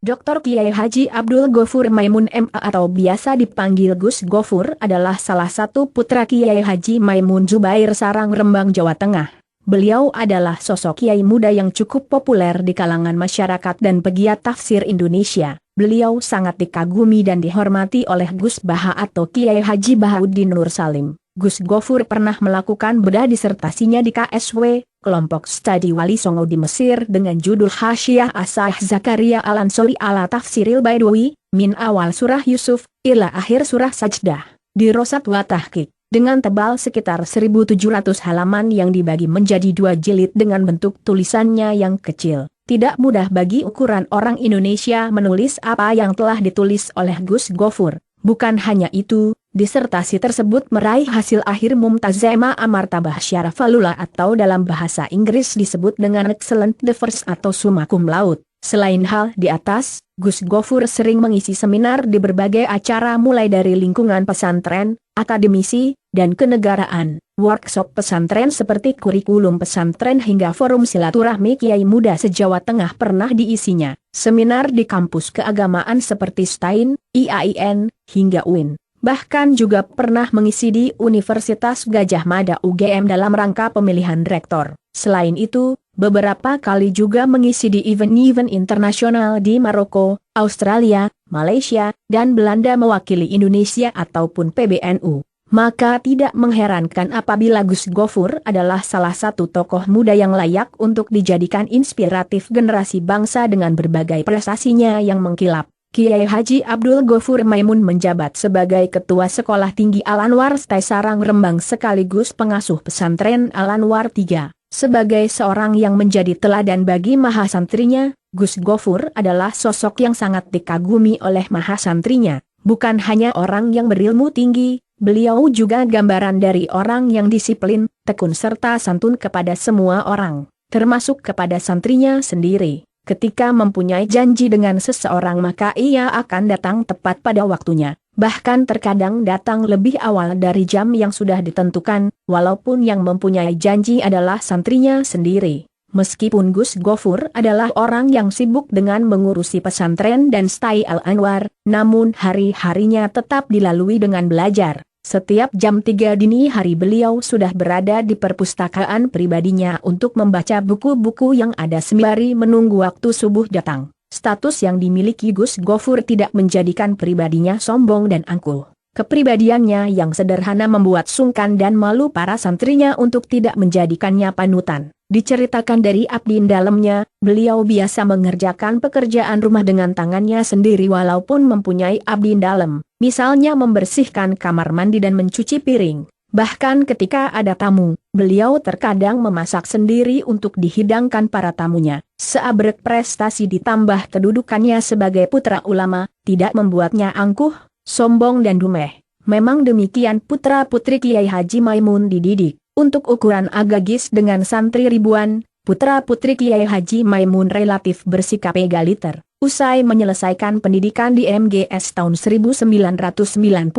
Dr. Kiai Haji Abdul Gofur Maimun MA atau biasa dipanggil Gus Gofur adalah salah satu putra Kiai Haji Maimun Zubair Sarang Rembang, Jawa Tengah. Beliau adalah sosok kiai muda yang cukup populer di kalangan masyarakat dan pegiat tafsir Indonesia. Beliau sangat dikagumi dan dihormati oleh Gus Baha atau Kiai Haji Bahauddin Nur Salim. Gus Gofur pernah melakukan bedah disertasinya di KSW, kelompok studi Wali Songo di Mesir dengan judul Hasyiah Asah Zakaria Al-Ansori ala Tafsiril Baidawi, min awal surah Yusuf, ila akhir surah Sajdah, di Rosat wa Tahqiq, dengan tebal sekitar 1.700 halaman yang dibagi menjadi 2 jilid dengan bentuk tulisannya yang kecil. Tidak mudah bagi ukuran orang Indonesia menulis apa yang telah ditulis oleh Gus Gofur. Bukan hanya itu, disertasi tersebut meraih hasil akhir Mumtazema Amartabah Syarafalula atau dalam bahasa Inggris disebut dengan Excellent the First atau Summa Cum Laude. Selain hal di atas, Gus Gofur sering mengisi seminar di berbagai acara mulai dari lingkungan pesantren, akademisi, dan kenegaraan, workshop pesantren seperti kurikulum pesantren hingga forum silaturahmi Kiai Muda se-Jawa Tengah pernah diisinya. Seminar di kampus keagamaan seperti STAIN, IAIN, hingga UIN. Bahkan juga pernah mengisi di Universitas Gadjah Mada UGM dalam rangka pemilihan rektor. Selain itu, beberapa kali juga mengisi di event-event internasional di Maroko, Australia, Malaysia, dan Belanda mewakili Indonesia ataupun PBNU. Maka tidak mengherankan apabila Gus Gofur adalah salah satu tokoh muda yang layak untuk dijadikan inspiratif generasi bangsa dengan berbagai prestasinya yang mengkilap. Kiai Haji Abdul Gofur Maimun menjabat sebagai Ketua Sekolah Tinggi Al-Anwar STAI Sarang Rembang sekaligus pengasuh pesantren Al-Anwar 3. Sebagai seorang yang menjadi teladan bagi mahasantrinya, Gus Gofur adalah sosok yang sangat dikagumi oleh mahasantrinya. Bukan hanya orang yang berilmu tinggi, beliau juga gambaran dari orang yang disiplin, tekun serta santun kepada semua orang, termasuk kepada santrinya sendiri. Ketika mempunyai janji dengan seseorang maka ia akan datang tepat pada waktunya. Bahkan terkadang datang lebih awal dari jam yang sudah ditentukan, walaupun yang mempunyai janji adalah santrinya sendiri. Meskipun Gus Gofur adalah orang yang sibuk dengan mengurusi pesantren dan STAI Al-Anwar, namun hari-harinya tetap dilalui dengan belajar. Setiap jam 3 dini hari beliau sudah berada di perpustakaan pribadinya untuk membaca buku-buku yang ada sembari menunggu waktu subuh datang. Status yang dimiliki Gus Gofur tidak menjadikan pribadinya sombong dan angkuh. Kepribadiannya yang sederhana membuat sungkan dan malu para santrinya untuk tidak menjadikannya panutan. Diceritakan dari abdi dalamnya, beliau biasa mengerjakan pekerjaan rumah dengan tangannya sendiri walaupun mempunyai abdi dalam, misalnya membersihkan kamar mandi dan mencuci piring. Bahkan ketika ada tamu, beliau terkadang memasak sendiri untuk dihidangkan para tamunya. Seabrek prestasi ditambah kedudukannya sebagai putra ulama, tidak membuatnya angkuh, sombong dan dumeh. Memang demikian putra-putri Kiai Haji Maimun dididik. Untuk ukuran agagis dengan santri ribuan, putra-putri Kiai Haji Maimun relatif bersikap egaliter. Usai menyelesaikan pendidikan di MGS tahun 1992,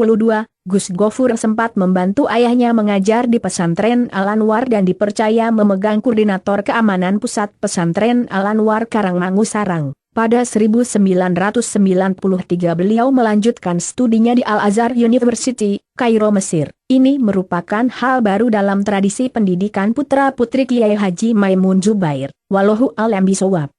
Gus Gofur sempat membantu ayahnya mengajar di pesantren Al-Anwar dan dipercaya memegang koordinator keamanan pusat pesantren Al-Anwar Karangmangu Sarang. Pada 1993 beliau melanjutkan studinya di Al-Azhar University, Kairo, Mesir. Ini merupakan hal baru dalam tradisi pendidikan putra-putri Kiai Haji Maimun Zubair. Wallahu a'lam bishawab.